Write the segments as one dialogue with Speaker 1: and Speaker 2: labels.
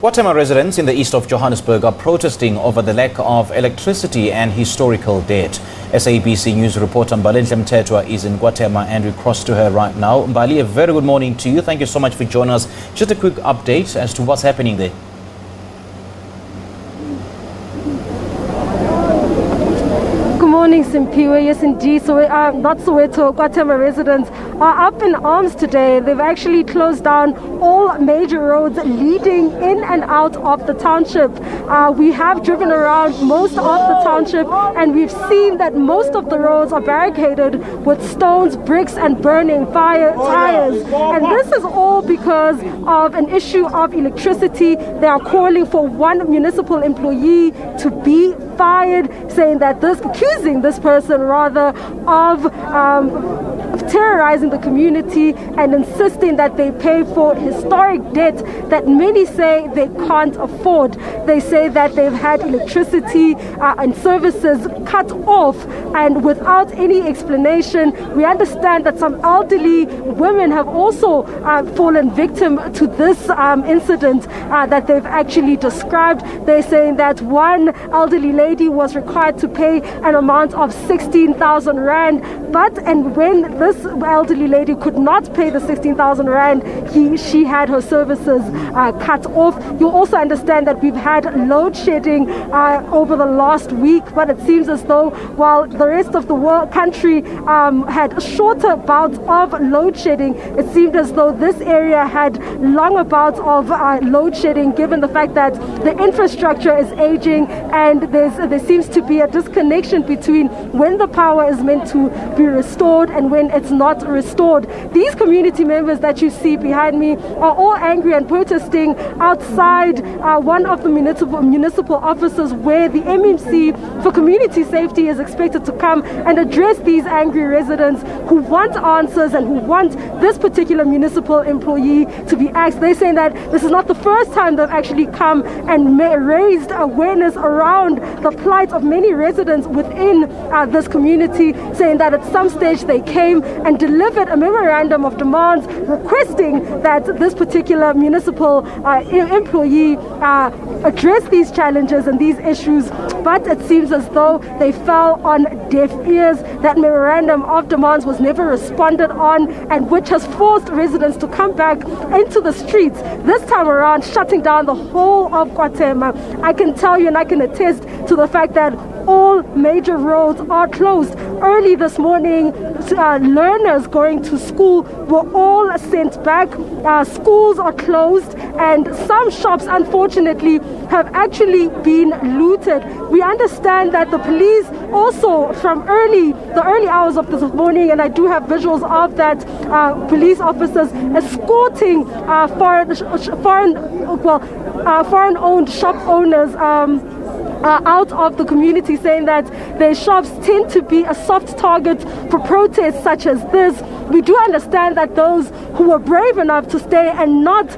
Speaker 1: Kwa-Thema residents in the east of Johannesburg are protesting over the lack of electricity and historical debt. SABC News reporter Mbalenhle Mthethwa is in Kwa-Thema and we cross to her right now. Mbali, a very good morning to you. Thank you so much for joining us. Just a quick update as to what's happening there.
Speaker 2: Morning, Simpiwe. Yes, indeed. So, not Soweto, Kwa-Thema residents are up in arms today. They've actually closed down all major roads leading in and out of the township. We have driven around most of the township and we've seen that most of the roads are barricaded with stones, bricks and burning tires. And this is all because of an issue of electricity. They are calling for one municipal employee to be fired, saying that accusing this person rather of terrorizing the community and insisting that they pay for historic debt that many say they can't afford. They say that they've had electricity and services cut off, and without any explanation. We understand that some elderly women have also fallen victim to this incident that they've actually described. They're saying that one elderly lady was required to pay an amount of 16,000 rand, and when this elderly lady could not pay the 16,000 rand, she had her services cut off. You also understand that we've had load shedding over the last week, but it seems as though while the rest of the country had shorter bouts of load shedding, it seemed as though this area had longer bouts of load shedding, given the fact that the infrastructure is aging and there seems to be a disconnection between when the power is meant to be restored and when it's not restored. These community members that you see behind me are all angry and protesting outside one of the municipal offices where the MMC for community safety is expected to come and address these angry residents who want answers and who want this particular municipal employee to be asked. They're saying that this is not the first time they've actually come and raised awareness around the plight of many residents within this community, saying that at some stage they came and delivered a memorandum of demands requesting that this particular municipal employee address these challenges and these issues, but it seems as though they fell on deaf ears. That memorandum of demands was never responded on, and which has forced residents to come back into the streets, this time around shutting down the whole of Kwa-Thema. I can tell you and I can attest to the fact that all major roads are closed. Early this morning, learners going to school were all sent back. Schools are closed and some shops, unfortunately, have actually been looted. We understand that the police also from the early hours of this morning, and I do have visuals of that, police officers escorting foreign-owned shop owners out of the community, saying that their shops tend to be a soft target for protests such as this. We do understand that those who were brave enough to stay and not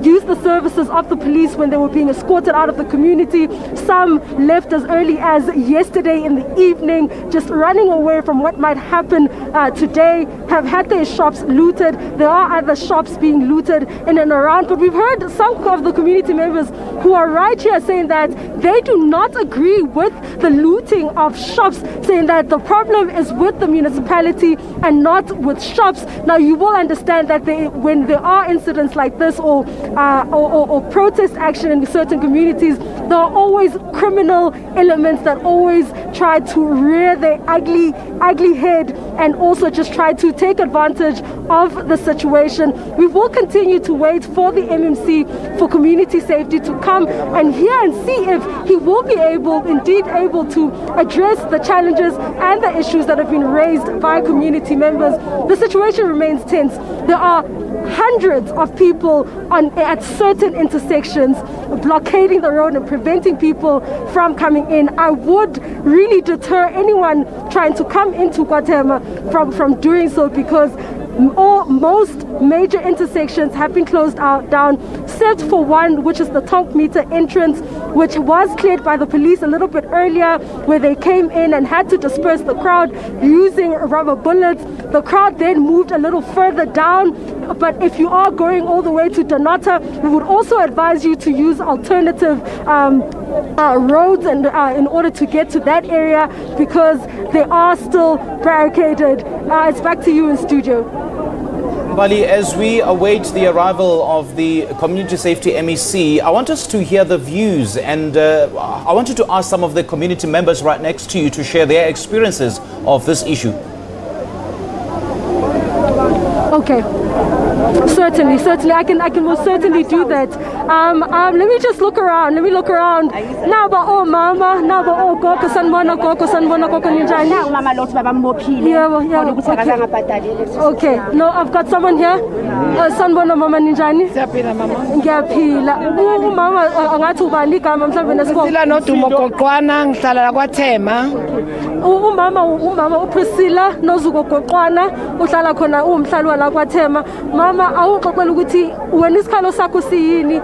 Speaker 2: use the services of the police when they were being escorted out of the community, some left as early as yesterday in the evening, just running away from what might happen today, have had their shops looted. There are other shops being looted in and around, but we've heard some of the community members who are right here saying that they do not agree with the looting of shops, saying that the problem is with the municipality and not with shops. Now, you will understand that when there are incidents like this or protest action in certain communities, there are always criminal elements that always try to rear their ugly head and also just try to take advantage of the situation. We will continue to wait for the MMC for community safety to come and hear and see if he will be indeed able to address the challenges and the issues that have been raised by community members. The situation remains tense. There are hundreds of people at certain intersections blockading the road and preventing people from coming in. I would really deter anyone trying to come into Kwa-Thema from doing so, because most major intersections have been closed down, except for one, which is the Tonk Meter entrance, which was cleared by the police a little bit earlier, where they came in and had to disperse the crowd using rubber bullets. The crowd then moved a little further down But if you are going all the way to Donata, we would also advise you to use alternative roads and in order to get to that area, because they are still barricaded. It's back to you in studio.
Speaker 1: Mbali, as we await the arrival of the Community Safety MEC, I want us to hear the views, and I wanted to ask some of the community members right next to you to share their experiences of this issue. Okay. Certainly, I can most certainly do that. Let me just look around. Naba oh mama, naba oh gogo sanbona gogo ninjani. Okay. No, I've got someone here. Sanbona mama ninjani. Ngiyaphila. Mama angathi ubani igama mhlawumbe nesibongo.
Speaker 3: Sila nodumo goqwana ngihlala la Kwa-Thema.
Speaker 2: Umama uPriscilla nozuko goqwana uhlala khona umhlali wala Kwa-Thema. Mama awuxoxela ukuthi wena isikhalo sakho siyini,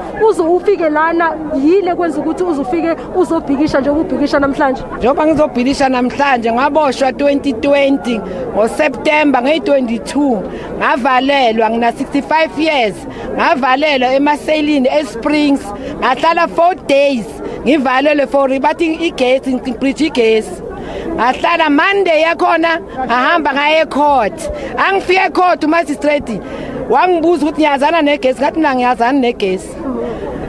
Speaker 2: ufike lana yile kwenza ukuthi uzufike uzobhikisha nje ubhikisha namhlanje.
Speaker 3: Njengoba ngizobhikisha namhlanje ngaboshwa 2020 ngoSeptember nge22 ngavalelwa ngina 65 years ngavalelwa emaselini eSprings ngahlala 4 days ngivalelwe for bathi igesi ngibridge igesi. Ngahlala Monday yakhona ahamba ngaye court. Angifike court umagistrate wangibuza ukuthi ngiyazana negesi, ngathi mina ngiyazana negesi.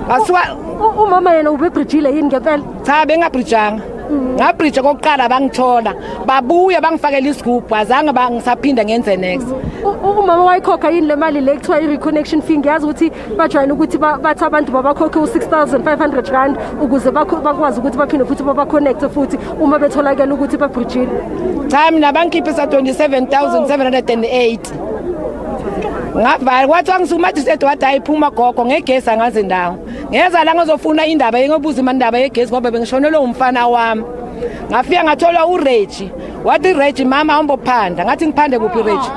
Speaker 3: Basuka
Speaker 2: umama yena ubebridgile yini ngempela?
Speaker 3: Cha, bengabridjanga. Ngabridge kokuqala bangithola. Babuya bangifakela isigubhu, azange bangisaphinda ngenze next.
Speaker 2: Umama wayikhokha yini le mali le kuthiwa i-reconnection fee? Ngiyazi ukuthi bajwayele ukuthi bathi abantu babakhokhe u6,500 rand ukuze bakwazi ukuthi baphinde futhi babaconnecte futhi uma betholakala ukuthi babridgile.
Speaker 3: Cha, mina bangikhiphe sa 27,708. Ngavala kwathi angisumathi wathi ayiphuma gogo ngegesi angaze ndawo. Ngeza la ngizofuna indaba yengobuza imandaba yegesi ngoba bengishonelwe umfana wami. Ngafika ngathola uReggie. Wathi Reggie mama awumbophanda. Ngathi ngiphande kuphi Reggie?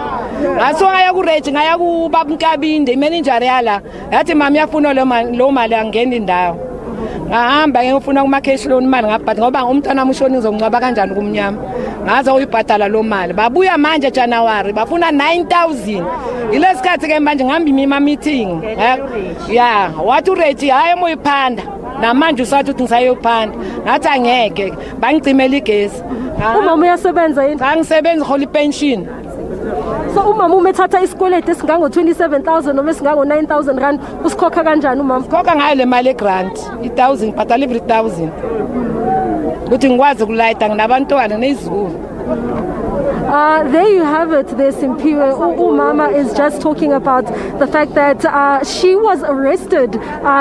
Speaker 3: Ngaso ngaya kuReggie ngaya kubaba Nkabinde imanager yala. Yathi mama yafuna lo mali angena indawo. Ngahamba ngiyofuna kuma cash loan imali ngabhathi ngoba umntwana ushoni ngizongcwaba kanjani kumnyama. Ngaza uyibhadala lo mali. Babuya manje January bafuna 9,000. Ilesikhathi ke manje ngihamba imima meeting. Yeah, wathi uReggie hayi moyiphanda. Namanje usathi uthi ngisayophanda. Ngathi angeke bangicimela igesi.
Speaker 2: Umama uyasebenza yini?
Speaker 3: Angisebenza holy pension.
Speaker 2: So umama umethatha isikweleti esingango 27,000 noma esingango 9,000 rand usikhokha kanjani umama?
Speaker 3: Khokha ngayo le mali grant 1,000 bhatala every 1,000. Uthi ngikwazi ukulayita nginabantwana nezizukulu.
Speaker 2: There you have it. There's Simpiwe. Mama is just talking about the fact that she was arrested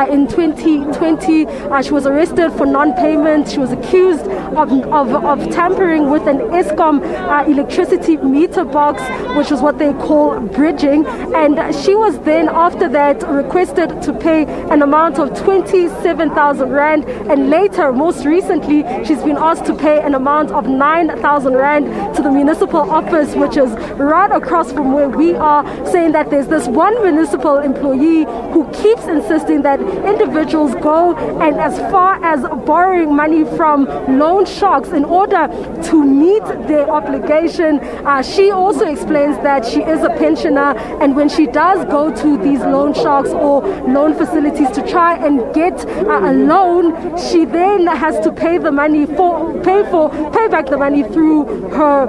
Speaker 2: in 2020. She was arrested for non-payment. She was accused of tampering with an Eskom electricity meter box, which is what they call bridging. And she was then, after that, requested to pay an amount of 27,000 rand. And later, most recently, she's been asked to pay an amount of 9,000 rand to the municipal office, which is right across from where we are, saying that there's this one municipal employee who keeps insisting that individuals go and as far as borrowing money from loan sharks in order to meet their obligation. She also explains that she is a pensioner, and when she does go to these loan sharks or loan facilities to try and get a loan, she then has to pay the money pay back the money through her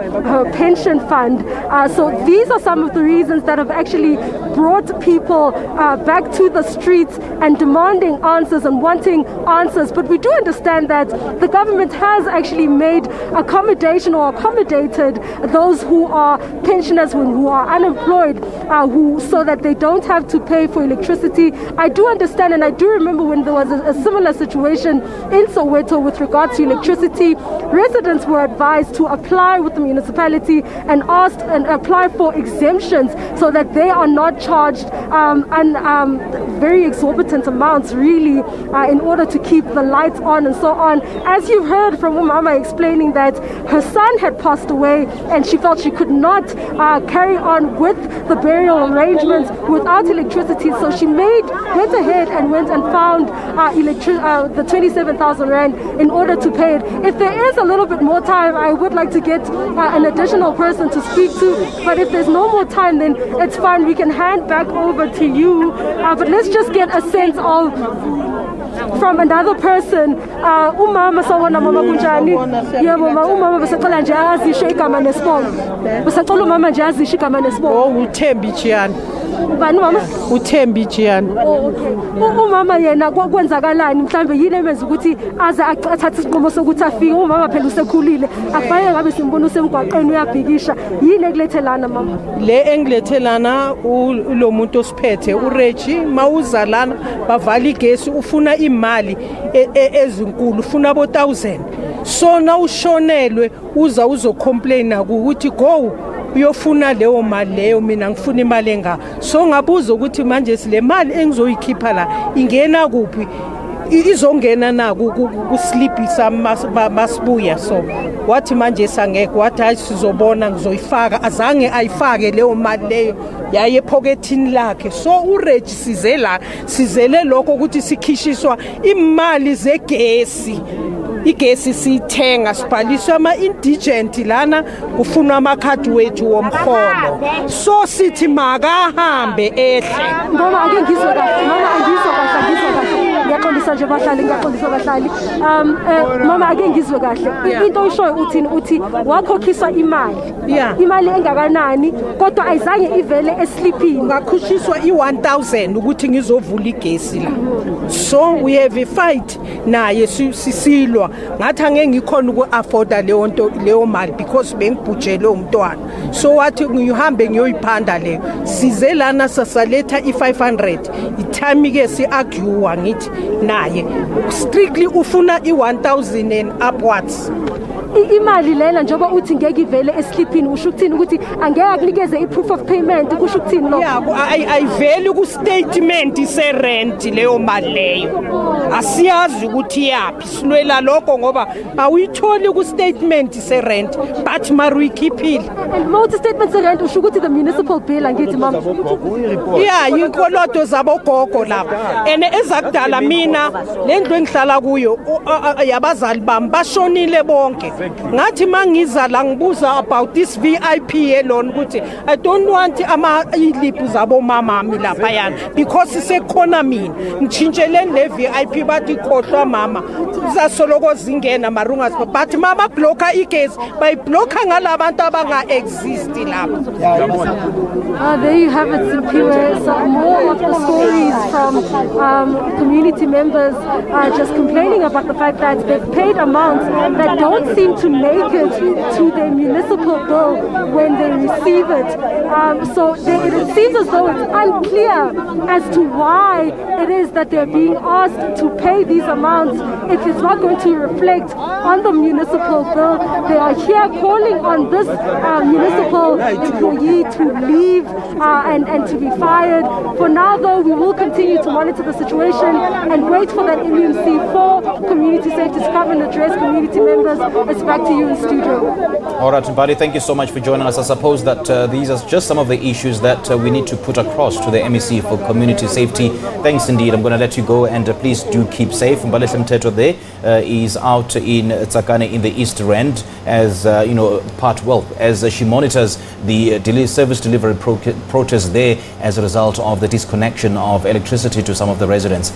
Speaker 2: pension fund. So these are some of the reasons that have actually brought people back to the streets and demanding answers and wanting answers. But we do understand that the government has actually made accommodation or accommodated those who are pensioners, who are unemployed, so that they don't have to pay for electricity. I do understand, and I do remember when there was a similar situation in Soweto with regards to electricity. Residents were advised to apply with the municipality and apply for exemptions so that they are not charged very exorbitant amounts, really, in order to keep the lights on and so on. As you've heard from Umama explaining that her son had passed away and she felt she could not carry on with the burial arrangements without electricity, so she went ahead and went and found the 27,000 rand in order to pay it. If there is a little bit more time, I would like to get an additional person to speak to, but if there's no more time, then it's fine. We can hang hand back over to you, but let's just get a sense of from another person. Umama sawona mama kunjani? Yebo umama besacela nje azisho igama nesibongo. Besacela umama nje azisho igama nesibongo.
Speaker 4: uThembi Jiyani.
Speaker 2: Ubani mama?
Speaker 4: uThembi Jiyani.
Speaker 2: Okay. Umama yena kwenzakalani mhlambe yini emenza ukuthi aze athathe isinqumo sokuthi afike? Umama phela usekhulile. Akufanele ngabe simbona usemgwaqeni uyabhikisha. Yini ekulethelana mama?
Speaker 4: Le engilethelana lo muntu osiphethe uReggie mawuza lana bavala igesi ufuna imali ezinkulu ufuna abo 1000. So na ushonelwe uzocomplain ukuthi go uyofuna leyo mali leyo mina ngifuna imali enga. So ngabuza ukuthi manje sile mali engizoyikhipha la ingena kuphi? Izongena na kuslipisa masibuya. So wathi manje sangeke wathi hayi sizobona ngizoyifaka. Azange ayifake leyo mali leyo yaye epocketini lakhe. So uReggie sizele lokho ukuthi sikhishiswa imali zegesi. Igesi sithenga sibhaliswa ama-indigent lana kufunwa amakhadi wethu womholo. So sithi makahambe ehle.
Speaker 2: Mama ake ngizwe kahle. Mama angizwe kahle. Ngiyaxolisa nje bahlali, ngiyaxolisa bahlali. Mama ake ngizwe kahle. Into oyishoyo uthini uthi wakhokhiswa imali. Imali engakanani kodwa ayizange ivele eslipini.
Speaker 4: Ngakhushiswa i-1000 ukuthi ngizovula igesi la. So we have a fight naye sisilwa. Ngathi angeke ngikhona uku-afforda leyo mali because bengibhujele umntwana. So wathi ngihambe ngiyoyiphanda leyo. Size lana sasaletha i-500. Ithami ke si-argue ngithi naye strictly ufuna i-1000 and upwards.
Speaker 2: Imali lena njengoba uthi ngeke ivele eslipini usho ukuthini ukuthi angeke akunikeze i-proof of payment kusho ukuthini lo?
Speaker 4: Ayiveli ku-statement se-rent leyo mali leyo. Asiyazi ukuthi yaphi silwela lokho ngoba awuyitholi ku-statement se-rent but mara uyikhiphile.
Speaker 2: And mawuthi statement se-rent usho ukuthi the municipal bill angithi mama?
Speaker 4: Inkolodo zabogogo lapha. And ezakudala mina le ndlu engihlala kuyo yabazali bami bashonile bonke. Ngathi mangiza la ngibuza about this VIP alone ukuthi I don't want iliphu zabo mama mi lapha yana because sekhona mina ngitshintshele le VIP bathi khohlwa mama uzasoloko zingena marungas but mama blocka igesi bayiblocka ngalabantu abanga exist lapha.
Speaker 2: There you have it, Simpiwe. Some more of the stories from community members just complaining about the fact that they've paid amounts that don't seem to make it to their municipal bill when they receive it. So it seems as though it's unclear as to why it is that they're being asked to pay these amounts if it's not going to reflect on the municipal bill. They are here calling on this municipal employee to leave and to be fired. For now, though, we will continue to monitor the situation and wait for that MUC for community safety to come and address community members. It's back to you in studio.
Speaker 1: All right, Mbali, thank you so much for joining us. I suppose that these are just some of the issues that we need to put across to the MEC for community safety. Thanks indeed. I'm going to let you go and please do keep safe. Mbalenhle Mthethwa there is out in Tsakane in the East Rand as as she monitors the service delivery protest there as a result of the disconnection of electricity to some of the residents.